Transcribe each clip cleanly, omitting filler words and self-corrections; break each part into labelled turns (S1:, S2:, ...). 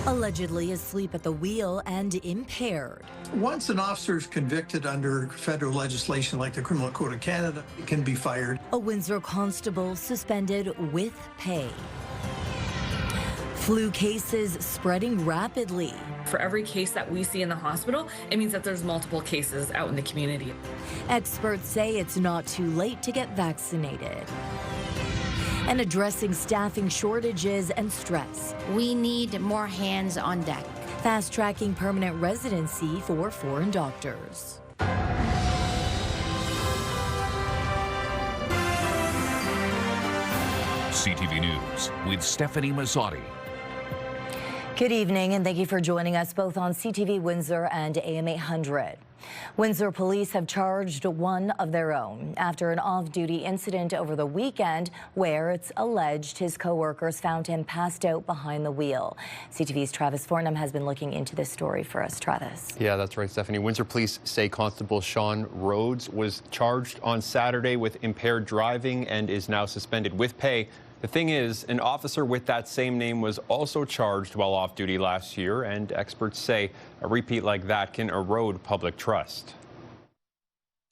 S1: Allegedly asleep at the wheel and impaired.
S2: Once an officer is convicted under federal legislation like the Criminal Code of Canada, he can be fired.
S1: A Windsor constable suspended with pay. Flu cases spreading rapidly.
S3: For every case that we see in the hospital, it means that there's multiple cases out in the community.
S1: Experts say it's not too late to get vaccinated. And addressing staffing shortages and stress.
S4: We need more hands on deck.
S1: Fast-tracking permanent residency for foreign doctors.
S5: CTV News with Stefanie Masotti.
S1: Good evening, and thank you for joining us both on CTV Windsor and AM 800. Windsor police have charged one of their own after an off-duty incident over the weekend where it's alleged his co-workers found him passed out behind the wheel. CTV's Travis Fortnum has been looking into this story for us. Travis.
S6: Yeah, that's right, Stephanie. Windsor police say Constable Sean Rhodes was charged on Saturday with impaired driving and is now suspended with pay. The thing is, an officer with that same name was also charged while off duty last year, and experts say a repeat like that can erode public trust.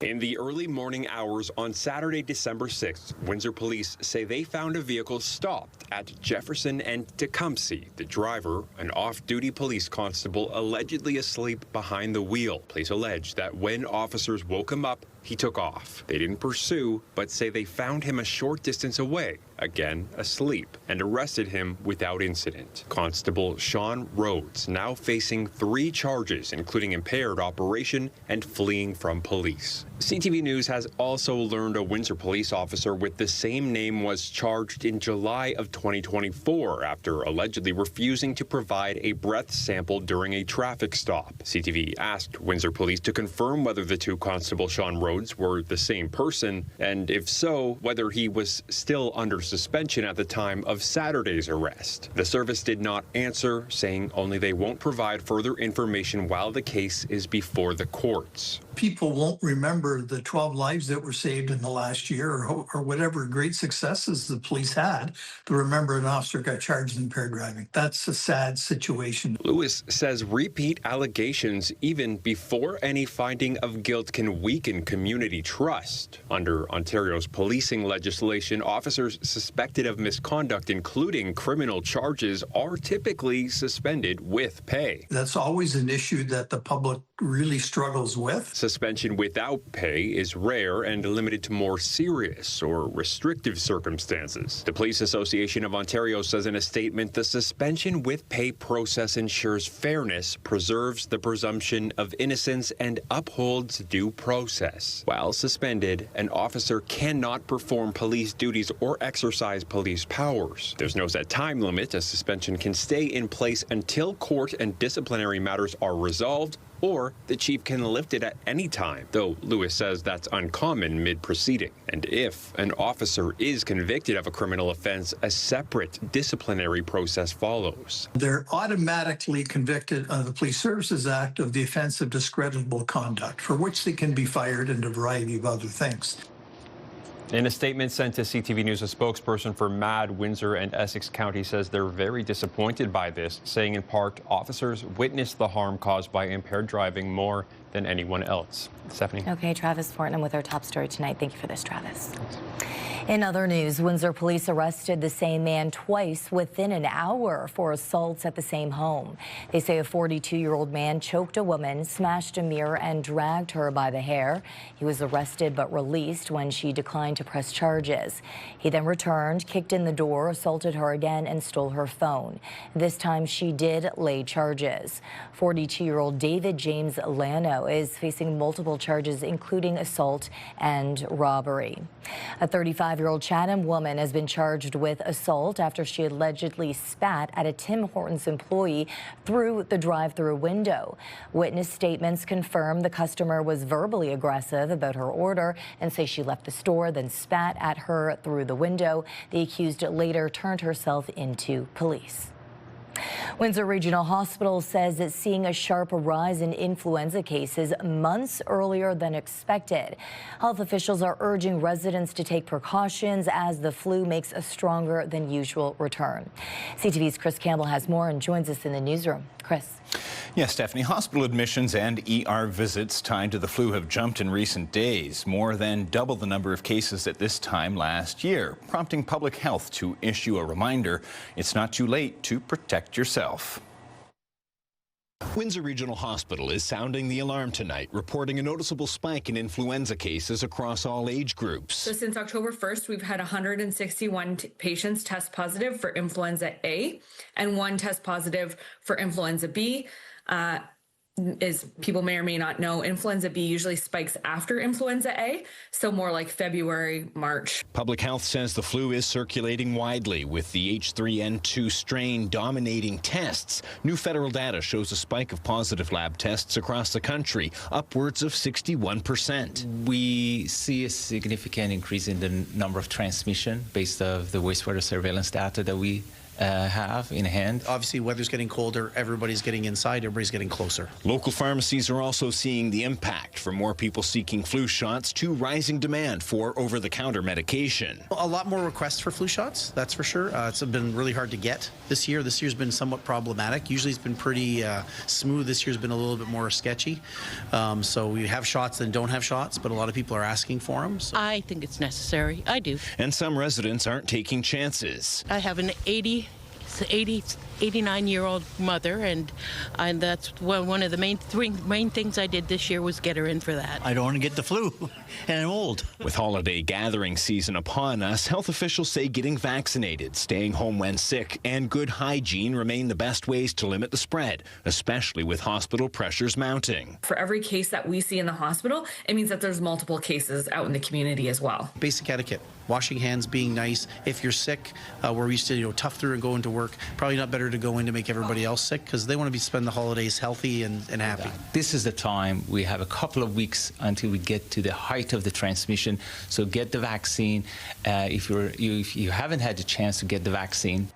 S7: In the early morning hours on Saturday, December 6th, Windsor police say they found a vehicle stopped at Jefferson and Tecumseh. The driver, an off-duty police constable, allegedly asleep behind the wheel. Police allege that when officers woke him up, he took off. They didn't pursue, but say they found him a short distance away, again asleep, and arrested him without incident. Constable Sean Rhodes now facing 3 charges, including impaired operation and fleeing from police. CTV News has also learned a Windsor police officer with the same name was charged in July of 2024 after allegedly refusing to provide a breath sample during a traffic stop. CTV asked Windsor police to confirm whether the 2 Constable Sean Rhodes were the same person, and if so, whether he was still under suspension at the time of Saturday's arrest. The service did not answer, saying only they won't provide further information while the case is before the courts.
S2: People won't remember the 12 lives that were saved in the last year or whatever great successes the police had to remember an officer got charged with impaired driving. That's a sad situation.
S7: Lewis says repeat allegations even before any finding of guilt can weaken community trust. Under Ontario's policing legislation, officers suspected of misconduct, including criminal charges, are typically suspended with pay.
S2: That's always an issue that the public really struggles with.
S7: Suspension without pay is rare and limited to more serious or restrictive circumstances. The Police Association of Ontario says in a statement, the suspension with pay process ensures fairness, preserves the presumption of innocence, and upholds due process. While suspended, an officer cannot perform police duties or exercise police powers. There's no set time limit. A suspension can stay in place until court and disciplinary matters are resolved, or the chief can lift it at any time, though Lewis says that's uncommon mid-proceeding. And if an officer is convicted of a criminal offense, a separate disciplinary process follows.
S2: They're automatically convicted under the Police Services Act of the offense of discreditable conduct, for which they can be fired and a variety of other things.
S6: In a statement sent to CTV News, a spokesperson for MAD, Windsor and Essex County says they're very disappointed by this, saying in part, officers witnessed the harm caused by impaired driving more than anyone else. Stefanie.
S1: Okay, Travis Fortnum with our top story tonight. Thank you for this, Travis. Thanks. In other news, Windsor police arrested the same man twice within an hour for assaults at the same home. They say a 42-year-old man choked a woman, smashed a mirror, and dragged her by the hair. He was arrested but released when she declined to press charges. He then returned, kicked in the door, assaulted her again, and stole her phone. This time she did lay charges. 42-year-old David James Lano is facing multiple charges, including assault and robbery. A 35-year-old Chatham woman has been charged with assault after she allegedly spat at a Tim Hortons employee through the drive-through window. Witness statements confirm the customer was verbally aggressive about her order and say she left the store, then spat at her through the window. The accused later turned herself into police. Windsor Regional Hospital says it's seeing a sharp rise in influenza cases months earlier than expected. Health officials are urging residents to take precautions as the flu makes a stronger than usual return. CTV's Chris Campbell has more and joins us in the newsroom. Chris.
S8: Yes, Stephanie, hospital admissions and ER visits tied to the flu have jumped in recent days, more than double the number of cases at this time last year, prompting public health to issue a reminder it's not too late to protect yourself.
S9: Windsor Regional Hospital is sounding the alarm tonight, reporting a noticeable spike in influenza cases across all age groups.
S3: So since October 1st, we've had 161 patients test positive for influenza A and 1 test positive for influenza B. As people may or may not know, influenza B usually spikes after influenza A, so more like February, March.
S9: Public health says the flu is circulating widely, with the H3N2 strain dominating tests. New federal data shows a spike of positive lab tests across the country, upwards of 61%.
S10: We see a significant increase in the number of transmission based on the wastewater surveillance data that we have in hand.
S11: Obviously, weather's getting colder, everybody's getting inside, everybody's getting closer.
S9: Local pharmacies are also seeing the impact, from more people seeking flu shots to rising demand for over-the-counter medication.
S11: A lot more requests for flu shots, that's for sure. It's been really hard to get this year. This year's been somewhat problematic. Usually it's been pretty smooth. This year's been a little bit more sketchy. So we have shots and don't have shots, but a lot of people are asking for them. So.
S12: I think it's necessary. I do.
S9: And some residents aren't taking chances.
S12: I have an 89-year-old mother, and that's one of the main things I did this year was get her in for that.
S11: I don't want to get the flu, and I'm old.
S9: With holiday gathering season upon us, health officials say getting vaccinated, staying home when sick, and good hygiene remain the best ways to limit the spread, especially with hospital pressures mounting.
S3: For every case that we see in the hospital, it means that there's multiple cases out in the community as well.
S11: Basic etiquette, washing hands, being nice. If you're sick, we're used to tough through and go into work. Probably not better to go in to make everybody else sick, because they want to spend the holidays healthy and happy.
S10: This is the time. We have a couple of weeks until we get to the height of the transmission, so get the vaccine. If you haven't had the chance to get the vaccine.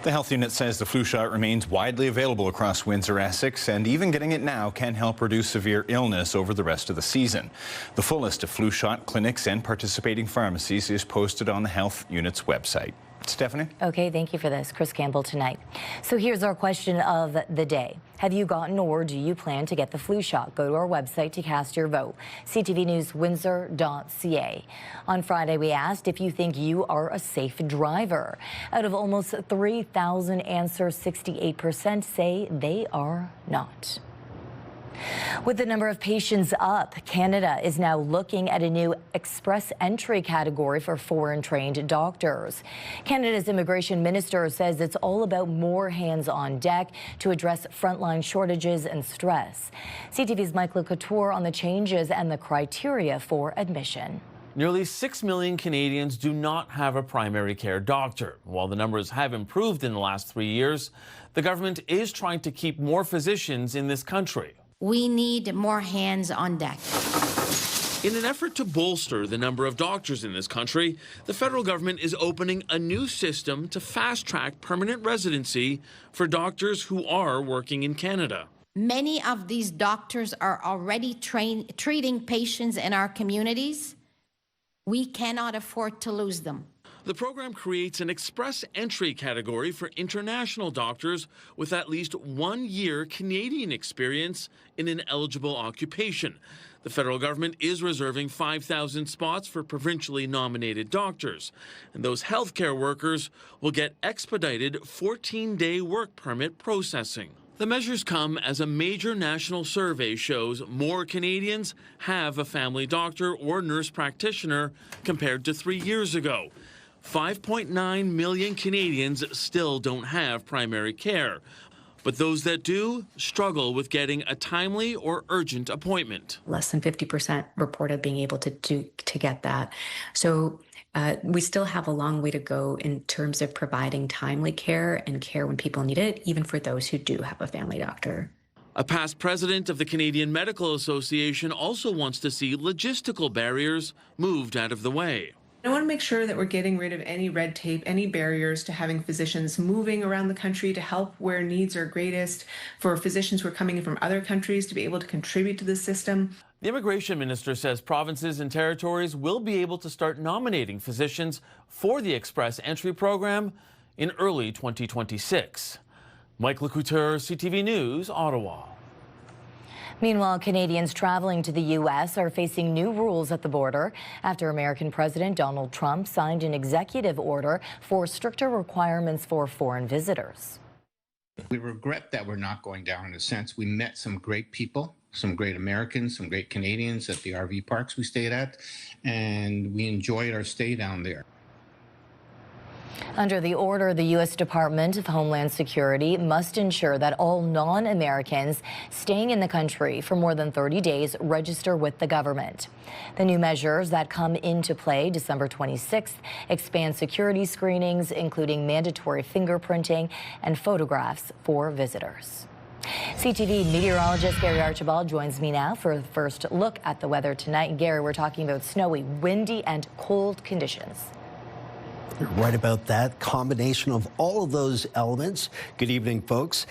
S8: The health unit says the flu shot remains widely available across Windsor, Essex, and even getting it now can help reduce severe illness over the rest of the season. The full list of flu shot clinics and participating pharmacies is posted on the health unit's website. Stephanie?
S1: Okay, thank you for this. Chris Campbell tonight. So here's our question of the day. Have you gotten or do you plan to get the flu shot? Go to our website to cast your vote, ctvnewswindsor.ca. On Friday, we asked if you think you are a safe driver. Out of almost 3,000 answers, 68% say they are not. With the number of patients up, Canada is now looking at a new express entry category for foreign-trained doctors. Canada's immigration minister says it's all about more hands on deck to address frontline shortages and stress. CTV's Michael Couture on the changes and the criteria for admission.
S13: Nearly 6 million Canadians do not have a primary care doctor. While the numbers have improved in the last 3 years, the government is trying to keep more physicians in this country.
S4: We need more hands on deck.
S13: In an effort to bolster the number of doctors in this country, the federal government is opening a new system to fast-track permanent residency for doctors who are working in Canada.
S4: Many of these doctors are already treating patients in our communities. We cannot afford to lose them.
S13: The program creates an express entry category for international doctors with at least 1 year Canadian experience in an eligible occupation. The federal government is reserving 5,000 spots for provincially nominated doctors, and those healthcare workers will get expedited 14-day work permit processing. The measures come as a major national survey shows more Canadians have a family doctor or nurse practitioner compared to 3 years ago. 5.9 million Canadians still don't have primary care, but those that do struggle with getting a timely or urgent appointment.
S14: Less than 50% reported being able to get that. So we still have a long way to go in terms of providing timely care and care when people need it, even for those who do have a family doctor.
S13: A past president of the Canadian Medical Association also wants to see logistical barriers moved out of the way.
S15: I want to make sure that we're getting rid of any red tape, any barriers to having physicians moving around the country to help where needs are greatest, for physicians who are coming in from other countries to be able to contribute to the system.
S13: The immigration minister says provinces and territories will be able to start nominating physicians for the Express Entry program in early 2026. Mike Lecouture, CTV News, Ottawa.
S1: Meanwhile, Canadians traveling to the U.S. are facing new rules at the border after American President Donald Trump signed an executive order for stricter requirements for foreign visitors.
S16: We regret that we're not going down in a sense. We met some great people, some great Americans, some great Canadians at the RV parks we stayed at, and we enjoyed our stay down there.
S1: Under the order, the U.S. Department of Homeland Security must ensure that all non-Americans staying in the country for more than 30 days register with the government. The new measures that come into play December 26th expand security screenings, including mandatory fingerprinting and photographs for visitors. CTV meteorologist Gary Archibald joins me now for the first look at the weather tonight. Gary, we're talking about snowy, windy, and cold conditions.
S17: You're right about that. Combination of all of those elements. Good evening, folks.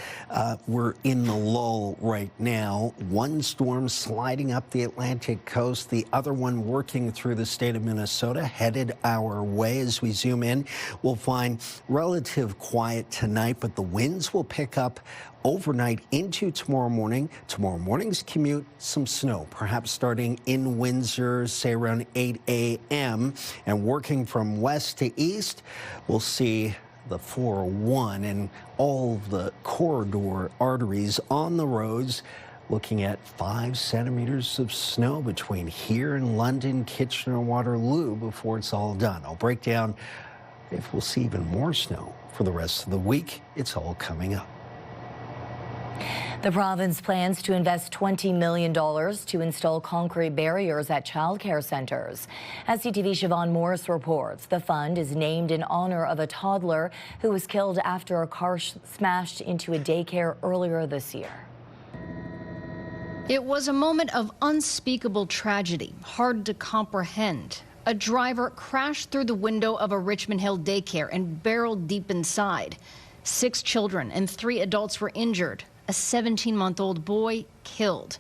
S17: We're in the lull right now. One storm sliding up the Atlantic coast, the other one working through the state of Minnesota, headed our way. As we zoom in, we'll find relative quiet tonight, but the winds will pick up overnight into tomorrow morning. Tomorrow morning's commute, some snow, perhaps starting in Windsor, say around 8 a.m. and working from west to east. We'll see the 401 and all of the corridor arteries on the roads. Looking at 5 centimeters of snow between here and London, Kitchener, Waterloo before it's all done. I'll break down if we'll see even more snow for the rest of the week. It's all coming up.
S1: The province plans to invest $20 million to install concrete barriers at childcare centers. As CTV's Siobhan Morris reports, the fund is named in honor of a toddler who was killed after a car smashed into a daycare earlier this year.
S18: It was a moment of unspeakable tragedy, hard to comprehend. A driver crashed through the window of a Richmond Hill daycare and barreled deep inside. 6 children and 3 adults were injured. A 17-month-old boy killed.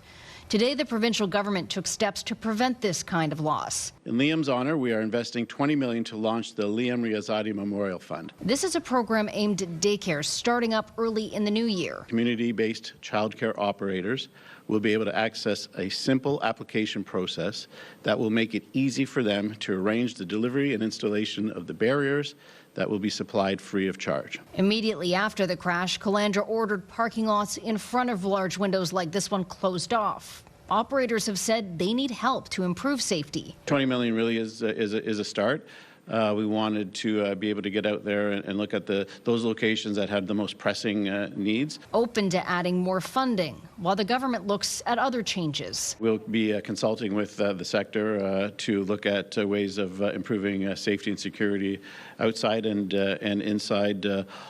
S18: Today, the provincial government took steps to prevent this kind of loss.
S19: In Liam's honor, we are investing $20 million to launch the Liam Riazati Memorial Fund.
S18: This is a program aimed at daycare starting up early in the new year.
S19: Community-based childcare operators will be able to access a simple application process that will make it easy for them to arrange the delivery and installation of the barriers that will be supplied free of charge.
S18: Immediately after the crash, Calandra ordered parking lots in front of large windows like this one closed off. Operators have said they need help to improve safety.
S19: $20 million really is a start. We wanted to be able to get out there and look at those locations that have the most pressing needs.
S18: Open to adding more funding, while the government looks at other changes.
S19: We'll be consulting with the sector to look at ways of improving safety and security outside and inside.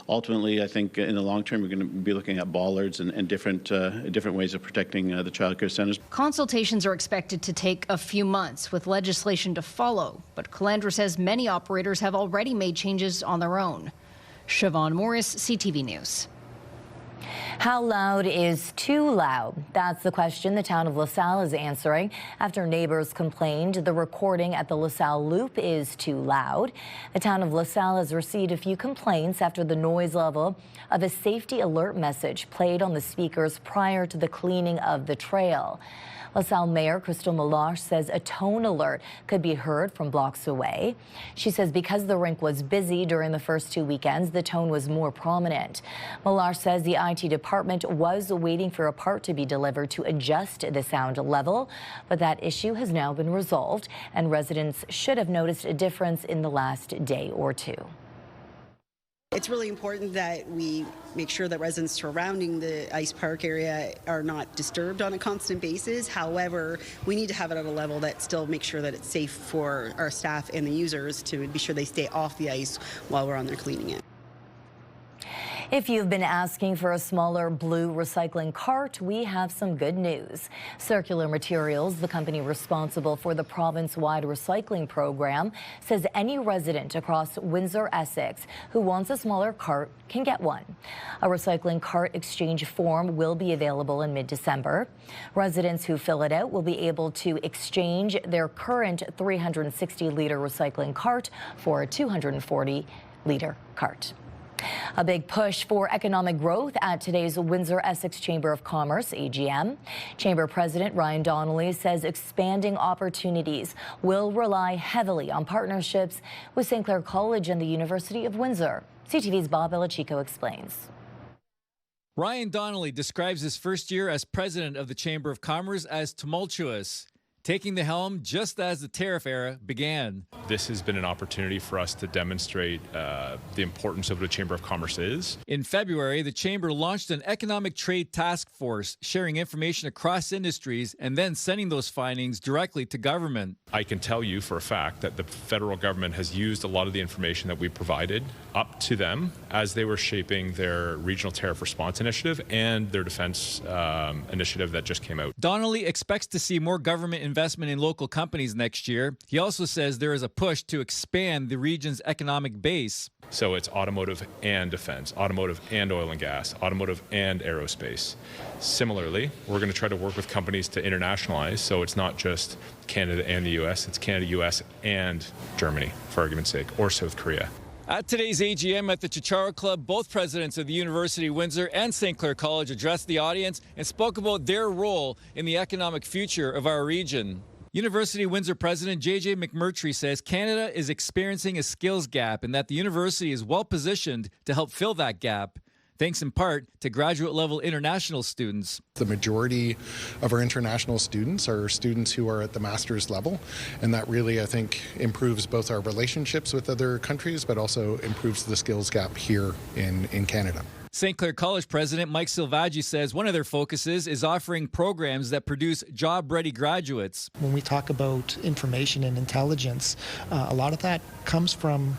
S19: Ultimately, I think in the long term, we're going to be looking at bollards and different ways of protecting the child care centres.
S18: Consultations are expected to take a few months, with legislation to follow. But Calandra says many operators have already made changes on their own. Siobhan Morris, CTV News.
S1: How loud is too loud? That's the question the town of LaSalle is answering after neighbors complained the recording at the LaSalle Loop is too loud. The town of LaSalle has received a few complaints after the noise level of a safety alert message played on the speakers prior to the cleaning of the trail. LaSalle Mayor Crystal Meloche says a tone alert could be heard from blocks away. She says because the rink was busy during the first 2 weekends, the tone was more prominent. Meloche says the IT department was waiting for a part to be delivered to adjust the sound level, but that issue has now been resolved, and residents should have noticed a difference in the last day or two.
S20: It's really important that we make sure that residents surrounding the ice park area are not disturbed on a constant basis. However, we need to have it at a level that still makes sure that it's safe for our staff and the users to be sure they stay off the ice while we're on there cleaning it.
S1: If you've been asking for a smaller blue recycling cart, we have some good news. Circular Materials, the company responsible for the province-wide recycling program, says any resident across Windsor, Essex, who wants a smaller cart can get one. A recycling cart exchange form will be available in mid-December. Residents who fill it out will be able to exchange their current 360-liter recycling cart for a 240-liter cart. A big push for economic growth at today's Windsor Essex Chamber of Commerce, AGM. Chamber President Ryan Donnelly says expanding opportunities will rely heavily on partnerships with St. Clair College and the University of Windsor. CTV's Bob Belichico explains.
S21: Ryan Donnelly describes his first year as president of the Chamber of Commerce as tumultuous, taking the helm just as the tariff era began.
S22: This has been an opportunity for us to demonstrate the importance of what a Chamber of Commerce is.
S21: In February, the Chamber launched an economic trade task force, sharing information across industries and then sending those findings directly to government.
S22: I can tell you for a fact that the federal government has used a lot of the information that we provided up to them as they were shaping their regional tariff response initiative and their defense initiative that just came out.
S21: Donnelly expects to see more government investment in local companies next year. He also says there is a push to expand the region's economic base.
S22: So it's automotive and defense, automotive and oil and gas, automotive and aerospace. Similarly, we're going to try to work with companies to internationalize, so it's not just Canada and the U.S., it's Canada, U.S., and Germany, for argument's sake, or South Korea.
S21: At today's AGM at the Chicharo Club, both presidents of the University of Windsor and St. Clair College addressed the audience and spoke about their role in the economic future of our region. University of Windsor President J.J. McMurtry says Canada is experiencing a skills gap and that the university is well positioned to help fill that gap, thanks in part to graduate-level international students.
S23: The majority of our international students are students who are at the master's level, and that really, I think, improves both our relationships with other countries, but also improves the skills gap here in Canada.
S21: St. Clair College President Mike Silvaggi says one of their focuses is offering programs that produce job-ready graduates.
S24: When we talk about information and intelligence, a lot of that comes from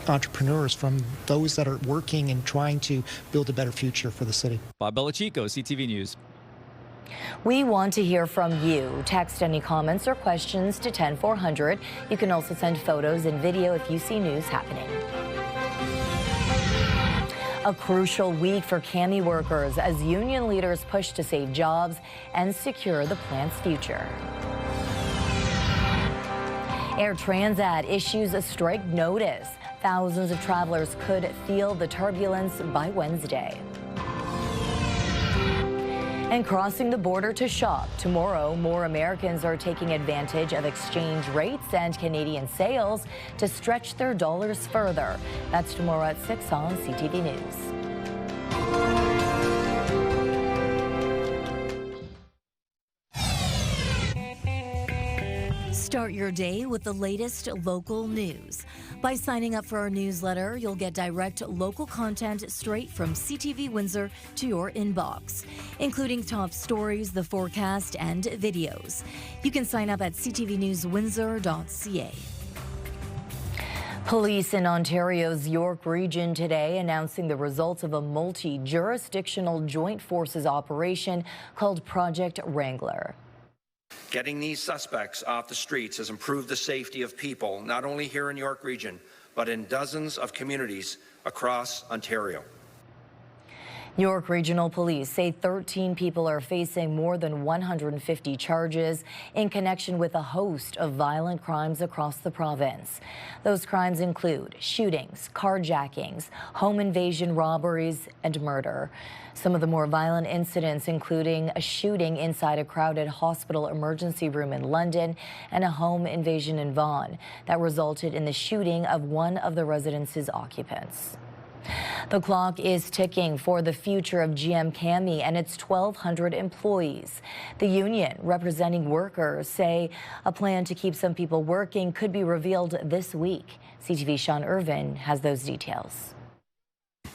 S24: entrepreneurs, from those that are working and trying to build a better future for the city.
S21: Bob Belichico, CTV News.
S1: We want to hear from you. Text any comments or questions to 10400. You can also send photos and video if you see news happening. A crucial week for CAMI workers as union leaders push to save jobs and secure the plant's future. Air Transat issues a strike notice. Thousands of travelers could feel the turbulence by Wednesday. And crossing the border to shop. Tomorrow, more Americans are taking advantage of exchange rates and Canadian sales to stretch their dollars further. That's tomorrow at 6 on CTV News.
S25: Start your day with the latest local news. By signing up for our newsletter, you'll get direct local content straight from CTV Windsor to your inbox, including top stories, the forecast, and videos. You can sign up at ctvnewswindsor.ca.
S1: Police in Ontario's York region today announcing the results of a multi-jurisdictional joint forces operation called Project Wrangler.
S26: Getting these suspects off the streets has improved the safety of people, not only here in York region, but in dozens of communities across Ontario.
S1: York Regional Police say 13 people are facing more than 150 charges in connection with a host of violent crimes across the province. Those crimes include shootings, carjackings, home invasion robberies, and murder. Some of the more violent incidents including a shooting inside a crowded hospital emergency room in London and a home invasion in Vaughan that resulted in the shooting of one of the residence's occupants. The clock is ticking for the future of GM CAMI and its 1,200 employees. The union representing workers say a plan to keep some people working could be revealed this week. CTV's Sean Irvin has those details.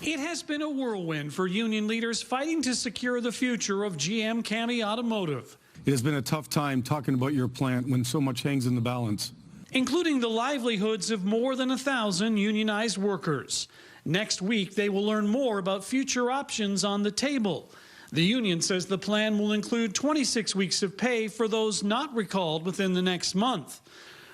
S27: It has been a whirlwind for union leaders fighting to secure the future of GM CAMI Automotive.
S28: It has been a tough time talking about your plant when so much hangs in the balance,
S27: including the livelihoods of more than 1,000 unionized workers. Next week, they will learn more about future options on the table. The union says the plan will include 26 weeks of pay for those not recalled within the next month.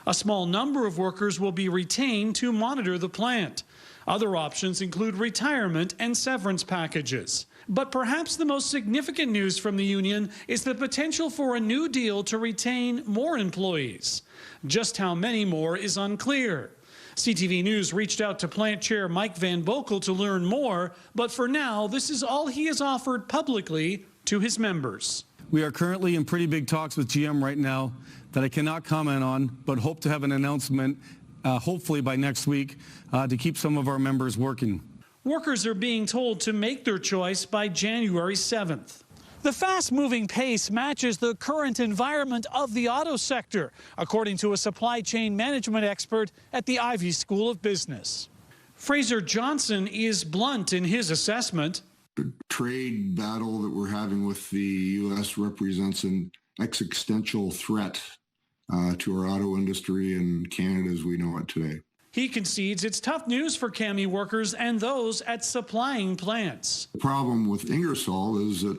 S27: A small number of workers will be retained to monitor the plant. Other options include retirement and severance packages. But perhaps the most significant news from the union is the potential for a new deal to retain more employees. Just how many more is unclear. CTV News reached out to plant chair Mike Van Bokel to learn more, but for now, this is all he has offered publicly to his members.
S28: We are currently in pretty big talks with GM right now that I cannot comment on, but hope to have an announcement hopefully by next week to keep some of our members working.
S27: Workers are being told to make their choice by January 7th. The fast-moving pace matches the current environment of the auto sector, according to a supply chain management expert at the Ivey School of Business. Fraser Johnson is blunt in his assessment.
S2: The trade battle that we're having with the U.S. represents an existential threat to our auto industry and Canada as we know it today.
S27: He concedes it's tough news for CAMI workers and those at supplying plants.
S2: The problem with Ingersoll is that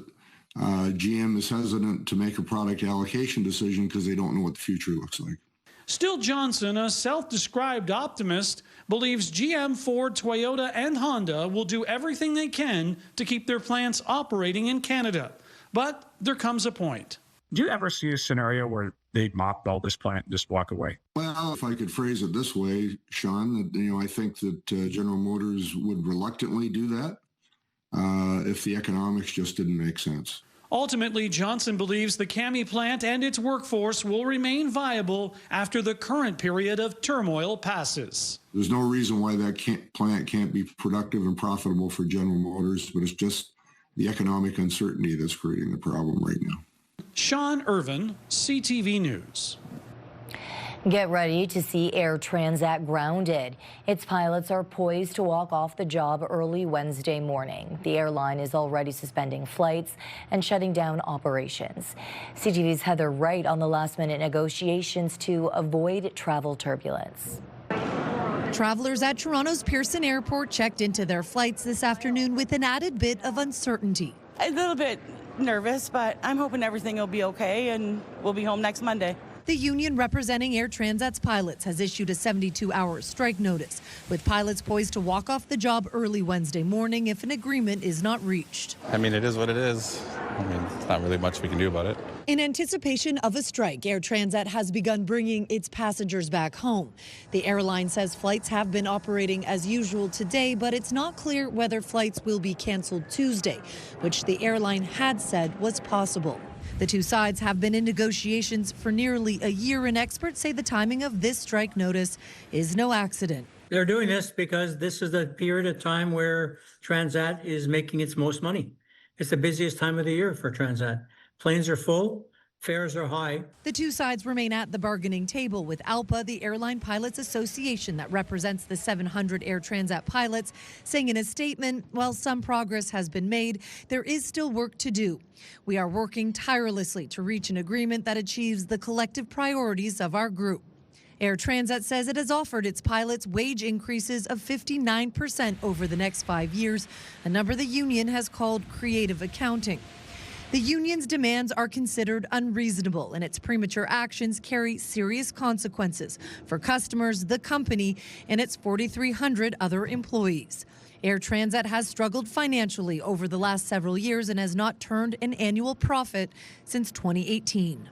S2: GM is hesitant to make a product allocation decision because they don't know what the future looks like.
S27: Still, Johnson, a self-described optimist, believes GM, Ford, Toyota, and Honda will do everything they can to keep their plants operating in Canada. But there comes a point.
S3: Do you ever see a scenario where they'd mothball this plant and just walk away?
S2: Well, if I could phrase it this way, Sean, that I think that General Motors would reluctantly do that if the economics just didn't make sense.
S27: Ultimately, Johnson believes the CAMI plant and its workforce will remain viable after the current period of turmoil passes.
S2: There's no reason why that plant can't be productive and profitable for General Motors, but it's just the economic uncertainty that's creating the problem right now.
S27: Sean Irvin, CTV News.
S1: Get ready to see Air Transat grounded. Its pilots are poised to walk off the job early Wednesday morning. The airline is already suspending flights and shutting down operations. CTV's Heather Wright on the last-minute negotiations to avoid travel turbulence.
S5: Travelers at Toronto's Pearson Airport checked into their flights this afternoon with an added bit of uncertainty.
S6: A little bit nervous, but I'm hoping everything will be okay and we'll be home next Monday.
S5: The union representing Air Transat's pilots has issued a 72-hour strike notice, with pilots poised to walk off the job early Wednesday morning if an agreement is not reached.
S7: I mean, it is what it is. I mean, it's not really much we can do about it.
S5: In anticipation of a strike, Air Transat has begun bringing its passengers back home. The airline says flights have been operating as usual today, but it's not clear whether flights will be canceled Tuesday, which the airline had said was possible. The two sides have been in negotiations for nearly a year, and experts say the timing of this strike notice is no accident.
S9: They're doing this because this is the period of time where Transat is making its most money. It's the busiest time of the year for Transat. Planes are full, fares are high.
S5: The two sides remain at the bargaining table, with ALPA, the Airline Pilots Association that represents the 700 Air Transat pilots, saying in a statement, while some progress has been made, there is still work to do. We are working tirelessly to reach an agreement that achieves the collective priorities of our group. Air Transat says it has offered its pilots wage increases of 59% over the next 5 years, a number the union has called creative accounting. The union's demands are considered unreasonable, and its premature actions carry serious consequences for customers, the company, and its 4,300 other employees. Air Transat has struggled financially over the last several years and has not turned an annual profit since 2018.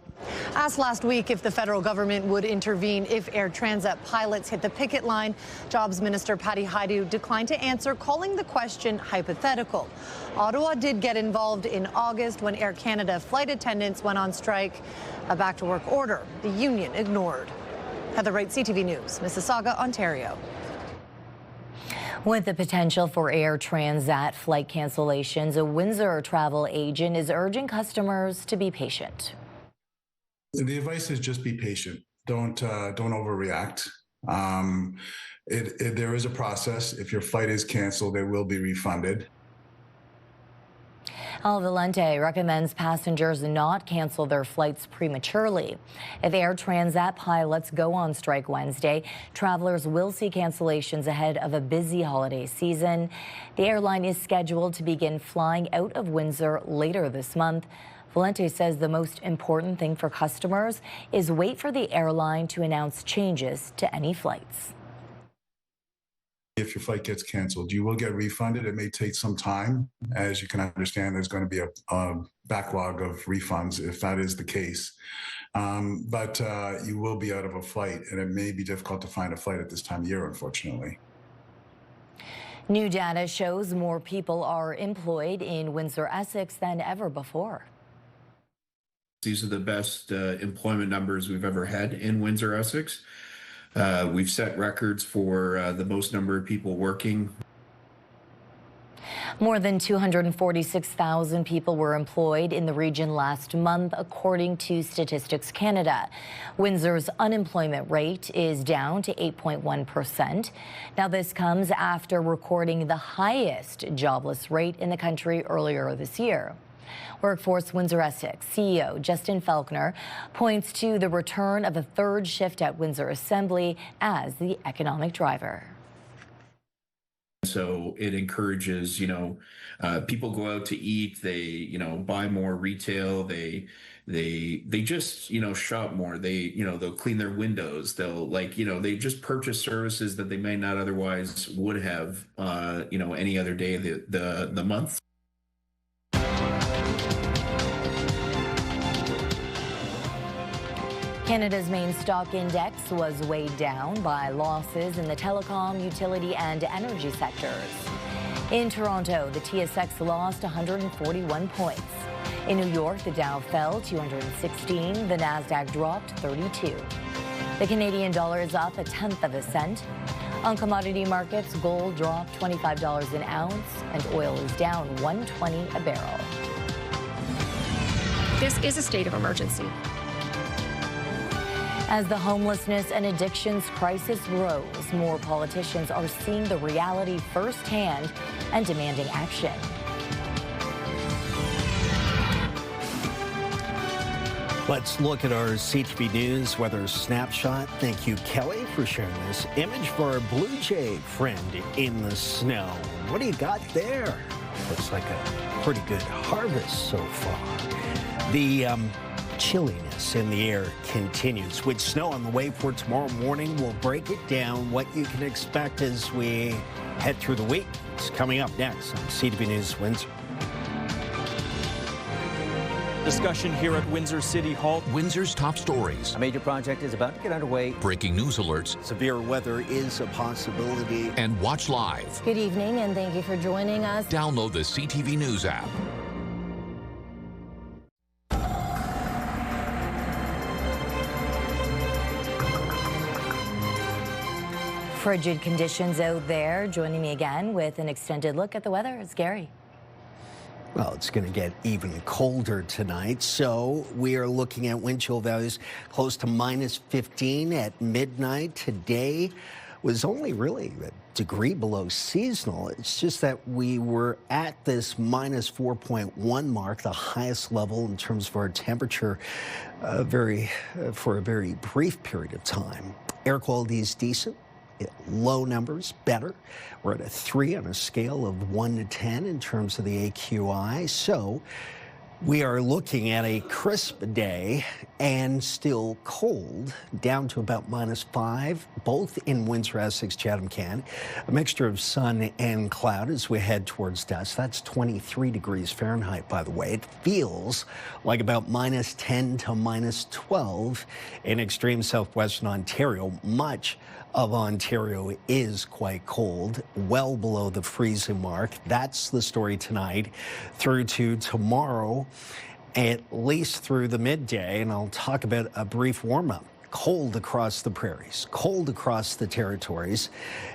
S5: Asked last week if the federal government would intervene if Air Transat pilots hit the picket line, Jobs Minister Patty Hajdu declined to answer, calling the question hypothetical. Ottawa did get involved in August when Air Canada flight attendants went on strike. A back-to-work order the union ignored. Heather Wright, CTV News, Mississauga, Ontario.
S1: With the potential for Air Transat flight cancellations, a Windsor travel agent is urging customers to be patient.
S11: The advice is just be patient. Don't overreact. There is a process. If your flight is canceled, it will be refunded.
S1: Al Valente recommends passengers not cancel their flights prematurely. If Air Transat pilots go on strike Wednesday, travelers will see cancellations ahead of a busy holiday season. The airline is scheduled to begin flying out of Windsor later this month. Valente says the most important thing for customers is wait for the airline to announce changes to any flights.
S11: If your flight gets canceled, you will get refunded. It may take some time. As you can understand, there's going to be a backlog of refunds if that is the case. But you will be out of a flight, and it may be difficult to find a flight at this time of year, unfortunately.
S1: New data shows more people are employed in Windsor-Essex than ever before.
S4: These are the best employment numbers we've ever had in Windsor-Essex. We've set records for the most number of people working.
S1: More than 246,000 people were employed in the region last month, according to Statistics Canada. Windsor's unemployment rate is down to 8.1%. Now, this comes after recording the highest jobless rate in the country earlier this year. Workforce Windsor-Essex CEO Justin Faulkner points to the return of a third shift at Windsor Assembly as the economic driver.
S4: So it encourages, people go out to eat, they, buy more retail, they just, shop more, they'll clean their windows, they'll they just purchase services that they may not otherwise would have, any other day of the month.
S1: Canada's main stock index was weighed down by losses in the telecom, utility and energy sectors. In Toronto, the TSX lost 141 points. In New York, the Dow fell 216, the Nasdaq dropped 32. The Canadian dollar is up 1/10 of a cent. On commodity markets, gold dropped $25 an ounce and oil is down $1.20 a barrel.
S8: This is a state of emergency.
S1: As the homelessness and addictions crisis grows, more politicians are seeing the reality firsthand and demanding action.
S17: Let's look at our CTV News weather snapshot. Thank you, Kelly, for sharing this image for our Blue Jay friend in the snow. What do you got there? Looks like a pretty good harvest so far. The chilliness in the air continues. With snow on the way for tomorrow morning, we'll break it down what you can expect as we head through the week. It's coming up next on CTV News Windsor.
S10: Discussion here at Windsor City Hall.
S12: Windsor's top stories.
S13: A major project is about to get underway.
S12: Breaking news alerts.
S17: Severe weather is a possibility.
S12: And watch live.
S1: Good evening and thank you for joining us.
S12: Download the CTV News app.
S1: Frigid conditions out there. Joining me again with an extended look at the weather is Gary.
S17: Well, it's going to get even colder tonight, so we are looking at wind chill values close to -15 at midnight. Today was only really a degree below seasonal. It's just that we were at this -4.1 mark, the highest level in terms of our temperature for a very brief period of time. Air quality is decent. Low numbers, better. We're at a 3 on a scale of 1 to 10 in terms of the AQI. So we are looking at a crisp day and still cold, down to about -5, both in Windsor, Essex, Chatham, Can. A mixture of sun and cloud as we head towards dusk. That's 23 degrees Fahrenheit, by the way. It feels like about -10 to -12 in extreme southwestern Ontario. Much of Ontario is quite cold, well below the freezing mark. That's the story tonight through to tomorrow, at least through the midday, and I'll talk about a brief warm-up. Cold across the prairies, cold across the territories,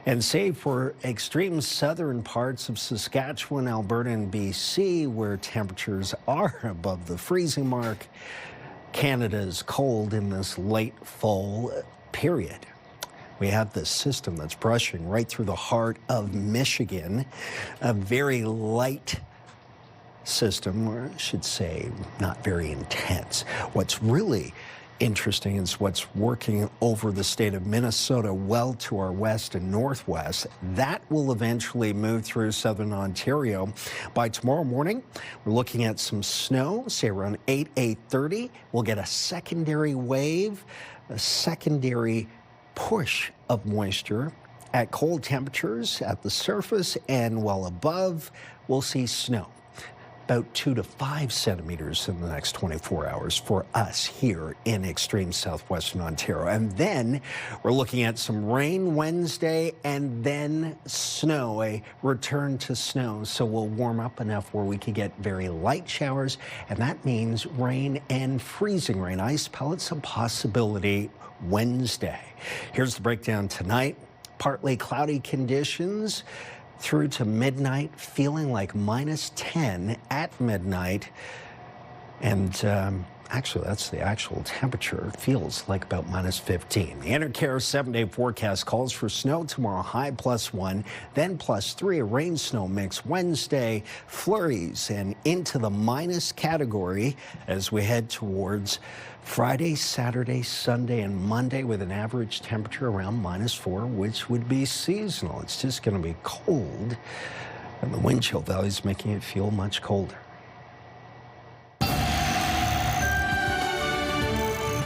S17: and save for extreme southern parts of Saskatchewan, Alberta, and BC, where temperatures are above the freezing mark. Canada is cold in this late fall period. We have this system that's brushing right through the heart of Michigan, a very light system, or I should say not very intense. What's really interesting is what's working over the state of Minnesota well to our west and northwest. That will eventually move through southern Ontario. By tomorrow morning, we're looking at some snow, say around 8:30. We'll get a secondary wave, a secondary push of moisture at cold temperatures at the surface, and well above, we'll see snow. About 2 to 5 centimeters in the next 24 hours for us here in extreme southwestern Ontario. And then we're looking at some rain Wednesday and then snow, a return to snow. So we'll warm up enough where we could get very light showers, and that means rain and freezing rain. Ice pellets a possibility Wednesday. Here's the breakdown tonight. Partly cloudy conditions through to midnight, feeling like -10 at midnight. And actually, that's the actual temperature. Feels like about -15. The Intercare 7-day forecast calls for snow tomorrow, high +1, then +3, a rain-snow mix Wednesday, flurries, and into the minus category as we head towards Friday, Saturday, Sunday, and Monday with an average temperature around -4, which would be seasonal. It's just going to be cold, and the wind chill value is making it feel much colder.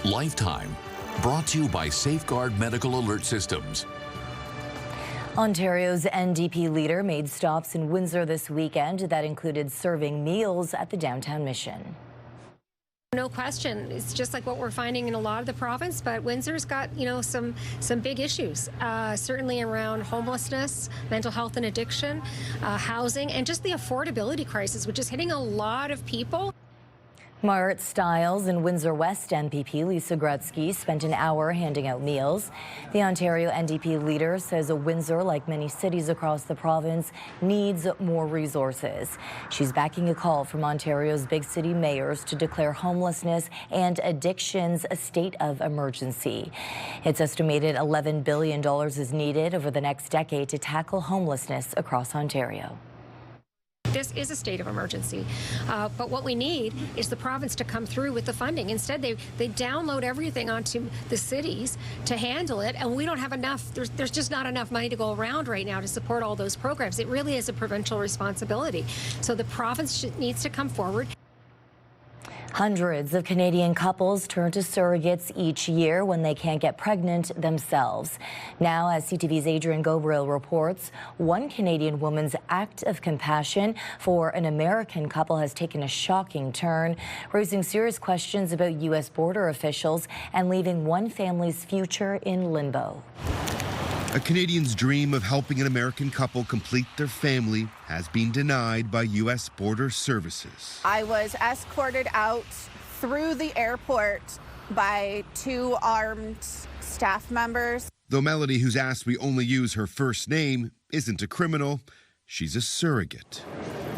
S12: Lifetime, brought to you by Safeguard Medical Alert Systems.
S1: Ontario's NDP leader made stops in Windsor this weekend that included serving meals at the downtown mission.
S8: No question. It's just like what we're finding in a lot of the province, but Windsor's got, some big issues, certainly around homelessness, mental health and addiction, housing, and just the affordability crisis, which is hitting a lot of people.
S1: Mart Stiles and Windsor West MPP Lisa Gretzky spent an hour handing out meals. The Ontario NDP leader says Windsor, like many cities across the province, needs more resources. She's backing a call from Ontario's big city mayors to declare homelessness and addictions a state of emergency. It's estimated $11 billion is needed over the next decade to tackle homelessness across Ontario.
S8: This is a state of emergency, but what we need is the province to come through with the funding. Instead, they download everything onto the cities to handle it, and we don't have enough. There's just not enough money to go around right now to support all those programs. It really is a provincial responsibility. So the province needs to come forward.
S1: Hundreds of Canadian couples turn to surrogates each year when they can't get pregnant themselves. Now, as CTV's Adrian Gobriel reports, one Canadian woman's act of compassion for an American couple has taken a shocking turn, raising serious questions about U.S. border officials and leaving one family's future in limbo.
S14: A Canadian's dream of helping an American couple complete their family has been denied by U.S. Border Services.
S15: I was escorted out through the airport by 2 armed staff members.
S14: Though Melody, who's asked we only use her first name, isn't a criminal, she's a surrogate.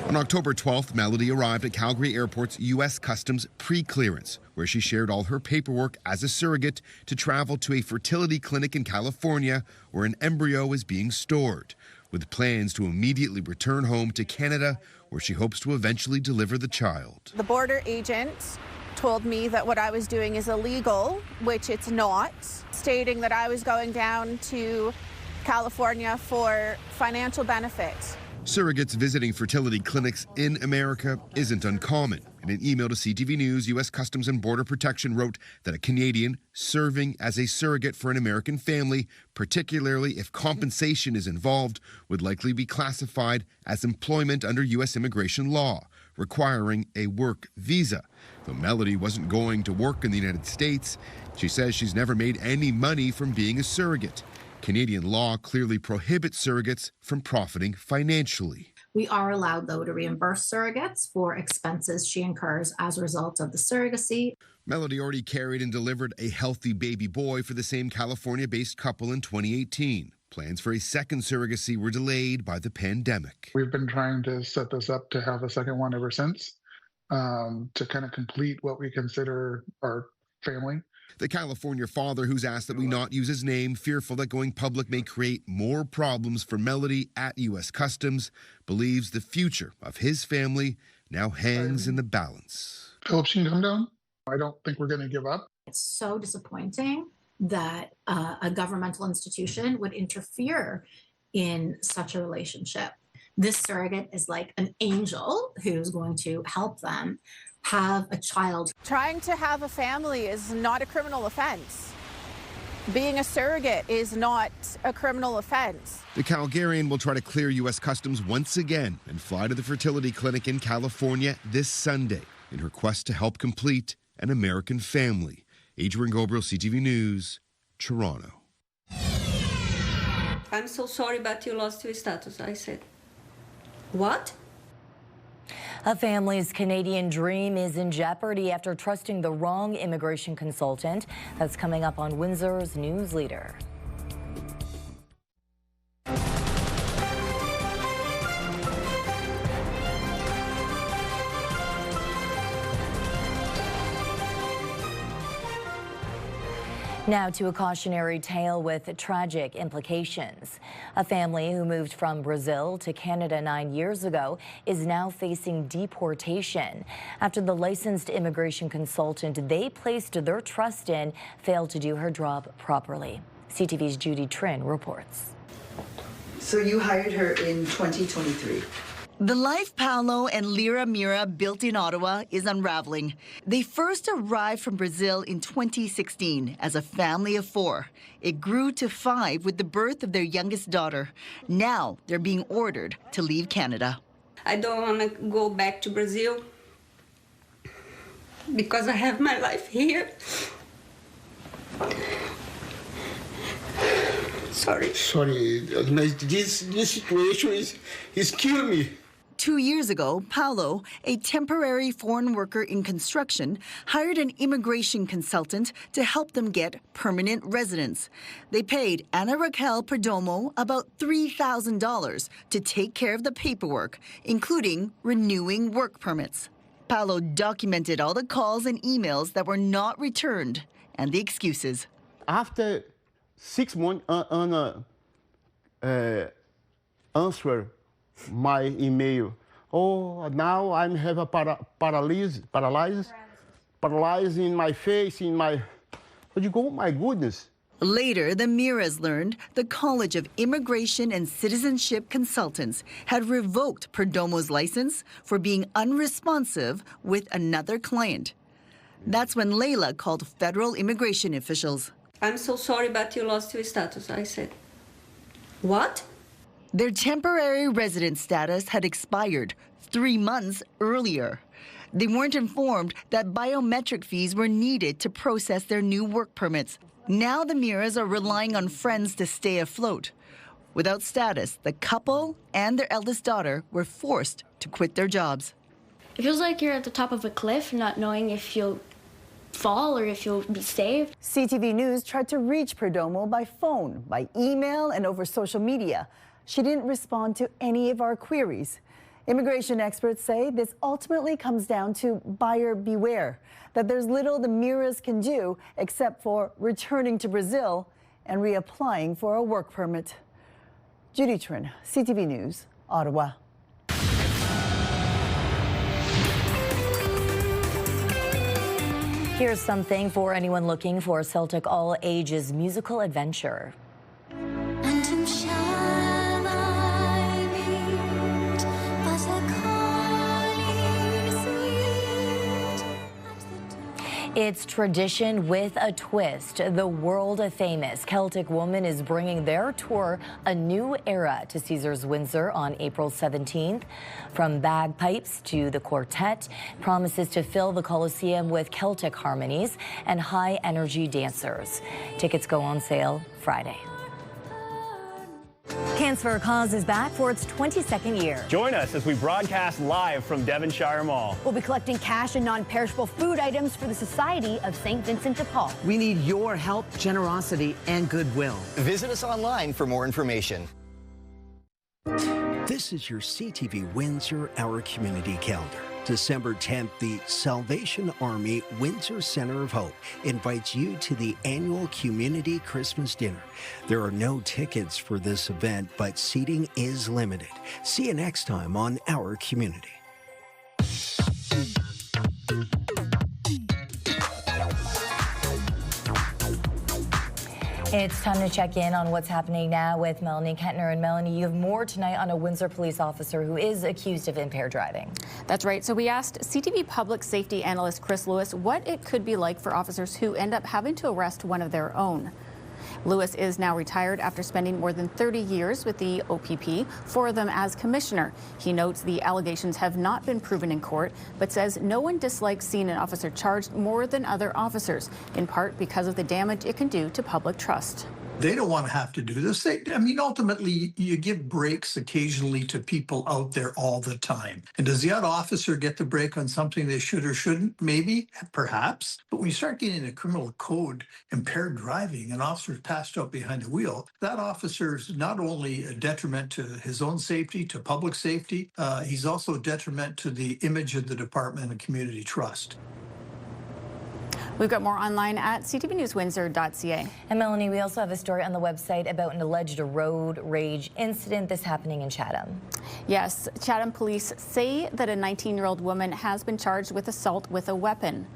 S14: On October 12th, Melody arrived at Calgary Airport's U.S. Customs pre-clearance, where she shared all her paperwork as a surrogate to travel to a fertility clinic in California where an embryo is being stored, with plans to immediately return home to Canada, where she hopes to eventually deliver the child.
S15: The border agent told me that what I was doing is illegal, which it's not, stating that I was going down to California for financial benefit.
S14: Surrogates visiting fertility clinics in America isn't uncommon. In an email to CTV News, U.S. Customs and Border Protection wrote that a Canadian serving as a surrogate for an American family, particularly if compensation is involved, would likely be classified as employment under U.S. immigration law, requiring a work visa. Though Melody wasn't going to work in the United States, she says she's never made any money from being a surrogate. Canadian law clearly prohibits surrogates from profiting financially.
S16: We are allowed, though, to reimburse surrogates for expenses she incurs as a result of the surrogacy.
S14: Melody already carried and delivered a healthy baby boy for the same California-based couple in 2018. Plans for a second surrogacy were delayed by the pandemic.
S18: We've been trying to set this up to have a second one ever since, to kind of complete what we consider our family.
S14: The California father, who's asked that we not use his name, fearful that going public may create more problems for Melody at U.S. Customs, believes the future of his family now hangs in the balance.
S18: Phillips, you can come down. I don't think we're going to give up.
S16: It's so disappointing that a governmental institution would interfere in such a relationship. This surrogate is like an angel who's going to help them have a child.
S15: Trying to have a family is not a criminal offense. Being a surrogate is not a criminal offense.
S14: The Calgarian will try to clear U.S. Customs once again and fly to the fertility clinic in California this Sunday in her quest to help complete an American family. Adrian Gobriel, CTV News, Toronto.
S19: I'm so sorry, but you lost your status. I said, what?
S1: A family's Canadian dream is in jeopardy after trusting the wrong immigration consultant. That's coming up on Windsor's News Leader. Now to a cautionary tale with tragic implications. A family who moved from Brazil to Canada 9 years ago is now facing deportation after the licensed immigration consultant they placed their trust in failed to do her job properly. CTV's Judy Trin reports.
S20: So you hired her in 2023. The life Paolo and Lyra Mira built in Ottawa is unraveling. They first arrived from Brazil in 2016 as a family of 4. It grew to 5 with the birth of their youngest daughter. Now they're being ordered to leave Canada.
S19: I don't want to go back to Brazil because I have my life here. Sorry, this situation is killing me.
S20: 2 years ago, Paolo, a temporary foreign worker in construction, hired an immigration consultant to help them get permanent residence. They paid Ana Raquel Perdomo about $3,000 to take care of the paperwork, including renewing work permits. Paolo documented all the calls and emails that were not returned and the excuses.
S21: After 6 months, Ana answered my email. Oh, now I have a paralysis in my face, in my. But you go, my goodness.
S20: Later, the Miras learned the College of Immigration and Citizenship Consultants had revoked Perdomo's license for being unresponsive with another client. That's when Leila called federal immigration officials.
S19: I'm so sorry, but you lost your status. I said, what?
S20: Their temporary resident status had expired 3 months earlier. They weren't informed that biometric fees were needed to process their new work permits. Now the Miras are relying on friends to stay afloat. Without status, the couple and their eldest daughter were forced to quit their jobs.
S22: It feels like you're at the top of a cliff, not knowing if you'll fall or if you'll be saved.
S20: CTV News tried to reach Perdomo by phone, by email, and over social media. She didn't respond to any of our queries. Immigration experts say this ultimately comes down to buyer beware, that there's little the Miras can do except for returning to Brazil and reapplying for a work permit. Judy Trin, CTV News, Ottawa.
S1: Here's something for anyone looking for a Celtic all-ages musical adventure. It's tradition with a twist. The world-famous Celtic Woman is bringing their tour A New Era to Caesars Windsor on April 17th. From bagpipes to the quartet, promises to fill the Coliseum with Celtic harmonies and high-energy dancers. Tickets go on sale Friday. Hands for a Cause is back for its 22nd year.
S10: Join us as we broadcast live from Devonshire Mall.
S23: We'll be collecting cash and non-perishable food items for the Society of St. Vincent de Paul.
S24: We need your help, generosity, and goodwill.
S13: Visit us online for more information.
S17: This is your CTV Windsor Our Community Calendar. December 10th, the Salvation Army Windsor Center of Hope invites you to the annual Community Christmas Dinner. There are no tickets for this event, but seating is limited. See you next time on Our Community.
S1: It's time to check in on what's happening now with Melanie Kettner. And Melanie, you have more tonight on a Windsor police officer who is accused of impaired driving.
S2: That's right. So we asked CTV public safety analyst Chris Lewis what it could be like for officers who end up having to arrest one of their own. Lewis is now retired after spending more than 30 years with the OPP, 4 of them as commissioner. He notes the allegations have not been proven in court, but says no one dislikes seeing an officer charged more than other officers, in part because of the damage it can do to public trust.
S3: They don't want to have to do this. Ultimately, you give breaks occasionally to people out there all the time. And does the other officer get the break on something they should or shouldn't? Maybe, perhaps. But when you start getting a criminal code, impaired driving, an officer passed out behind the wheel, that officer is not only a detriment to his own safety, to public safety, he's also a detriment to the image of the department and community trust.
S2: We've got more online at ctvnewswindsor.ca.
S1: And Melanie, we also have a story on the website about an alleged road rage incident. This happening in Chatham.
S2: Yes, Chatham police say that a 19-year-old woman has been charged with assault with a weapon.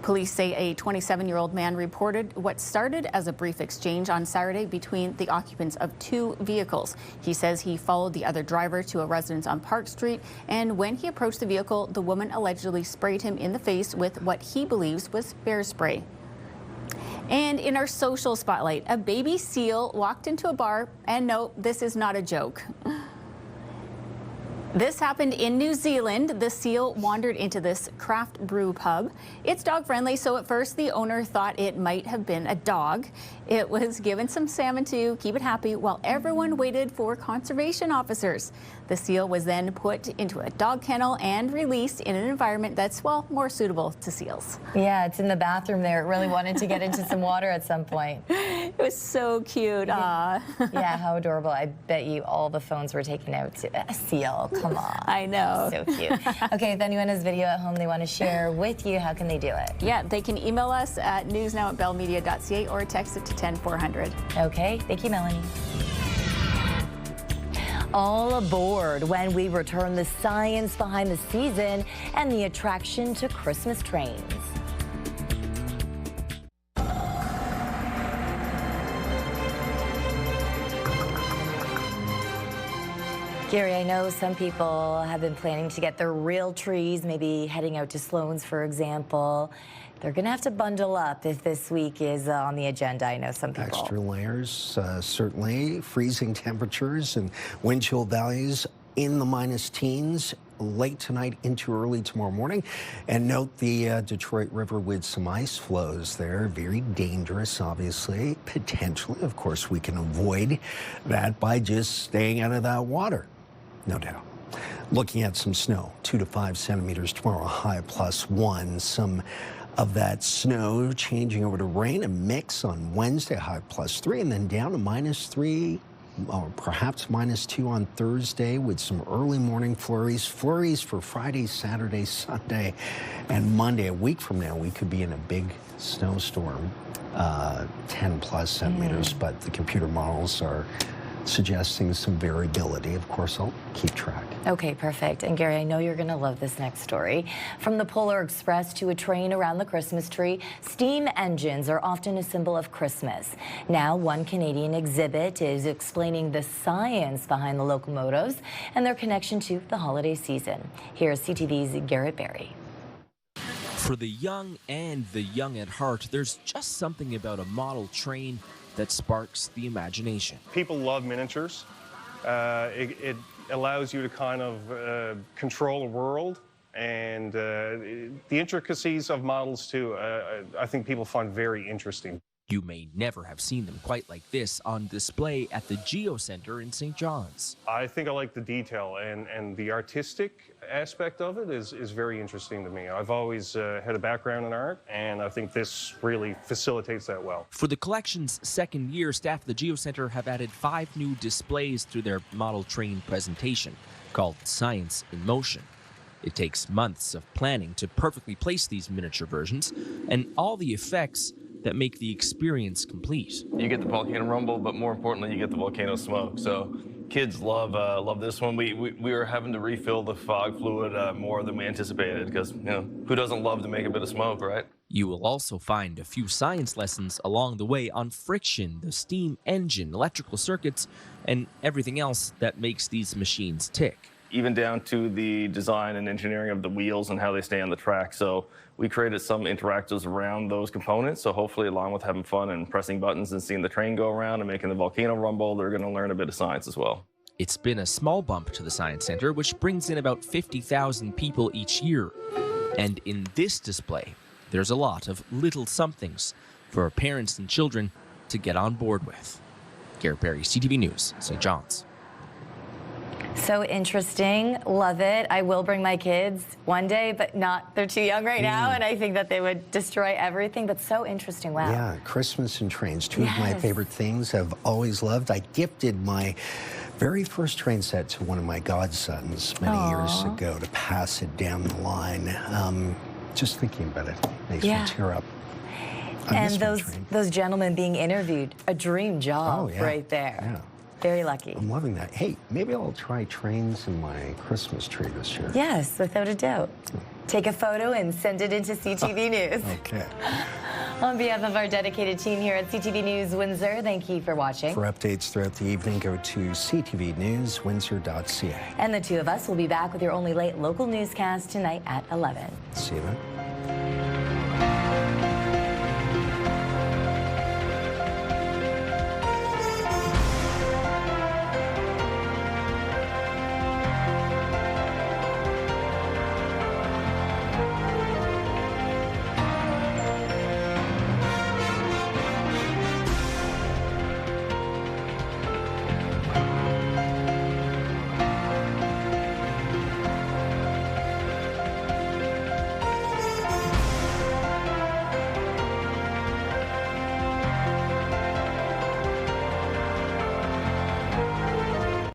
S2: Police say a 27-year-old man reported what started as a brief exchange on Saturday between the occupants of 2 vehicles. He says he followed the other driver to a residence on Park Street, and when he approached the vehicle, the woman allegedly sprayed him in the face with what he believes was bear spray. And in our social spotlight, a baby seal walked into a bar, and no, this is not a joke. This happened in New Zealand. The seal wandered into this craft brew pub. It's dog friendly, so at first the owner thought it might have been a dog. It was given some salmon to keep it happy while everyone waited for conservation officers. The seal was then put into a dog kennel and released in an environment that's, well, more suitable to seals.
S1: Yeah, it's in the bathroom there. It really wanted to get into some water at some point.
S2: It was so cute.
S1: Yeah, how adorable. I bet you all the phones were taken out to a seal. Come on.
S2: I know.
S1: So cute. Okay, if anyone has video at home they want to share with you, how can they do it?
S2: Yeah, they can email us at newsnow@bellmedia.ca or text it to 10400.
S1: Okay, thank you, Melanie. All aboard when we return, the science behind the season and the attraction to Christmas trains. Gary, I know some people have been planning to get their real trees, maybe heading out to Sloan's, for example. They're going to have to bundle up if this week is on the agenda. I know some people.
S17: Extra layers, certainly. Freezing temperatures and wind chill values in the minus teens late tonight into early tomorrow morning. And note the Detroit River with some ice flows there. Very dangerous, obviously. Potentially, of course, we can avoid that by just staying out of that water. No doubt. Looking at some snow, 2 to 5 centimeters tomorrow, high +1. Some of that snow changing over to rain, a mix on Wednesday, high +3, and then down to -3 or perhaps -2 on Thursday with some early morning flurries. Flurries for Friday, Saturday, Sunday, and Monday. A week from now, we could be in a big snowstorm, 10+ centimeters, but the computer models are suggesting some variability. Of course, I'll keep track.
S1: Okay, perfect. And Gary, I know you're going to love this next story. From the Polar Express to a train around the Christmas tree, steam engines are often a symbol of Christmas. Now, one Canadian exhibit is explaining the science behind the locomotives and their connection to the holiday season. Here's CTV's Garrett Berry.
S6: For the young and the young at heart, there's just something about a model train that sparks the imagination.
S7: People love miniatures. It allows you to kind of control a world, and the intricacies of models too, I think people find very interesting.
S6: You may never have seen them quite like this on display at the Geo Center in St. John's.
S7: I think I like the detail, and the artistic aspect of it is very interesting to me. I've always had a background in art, and I think this really facilitates that well.
S6: For the collection's second year, staff at the Geo Center have added 5 new displays through their model train presentation, called Science in Motion. It takes months of planning to perfectly place these miniature versions, and all the effects that make the experience complete.
S25: You get the volcano rumble, but more importantly, you get the volcano smoke. So kids love this one. We were having to refill the fog fluid more than we anticipated because, you know, who doesn't love to make a bit of smoke, right?
S6: You will also find a few science lessons along the way on friction, the steam engine, electrical circuits, and everything else that makes these machines tick.
S25: Even down to the design and engineering of the wheels and how they stay on the track. So we created some interactives around those components. So hopefully, along with having fun and pressing buttons and seeing the train go around and making the volcano rumble, they're going to learn a bit of science as well.
S6: It's been a small bump to the Science Center, which brings in about 50,000 people each year. And in this display, there's a lot of little somethings for parents and children to get on board with. Garrett Berry, CTV News, St. John's.
S1: So interesting. Love it. I will bring my kids one day, but they're too young right now, and I think that they would destroy everything, but so interesting. Wow.
S17: Yeah, Christmas and trains, two of my favorite things I've always loved. I gifted my very first train set to one of my godsons many years ago to pass it down the line. Just thinking about it makes me tear up.
S1: And those gentlemen being interviewed, a dream job right there.
S17: Yeah.
S1: Very lucky.
S17: I'm loving that. Hey, maybe I'll try trains in my Christmas tree this year.
S1: Yes, without a doubt. Take a photo and send it into CTV News.
S17: Okay.
S1: On behalf of our dedicated team here at CTV News Windsor, thank you for watching.
S17: For updates throughout the evening, go to ctvnewswindsor.ca.
S1: And the two of us will be back with your only late local newscast tonight at 11.
S17: See you then.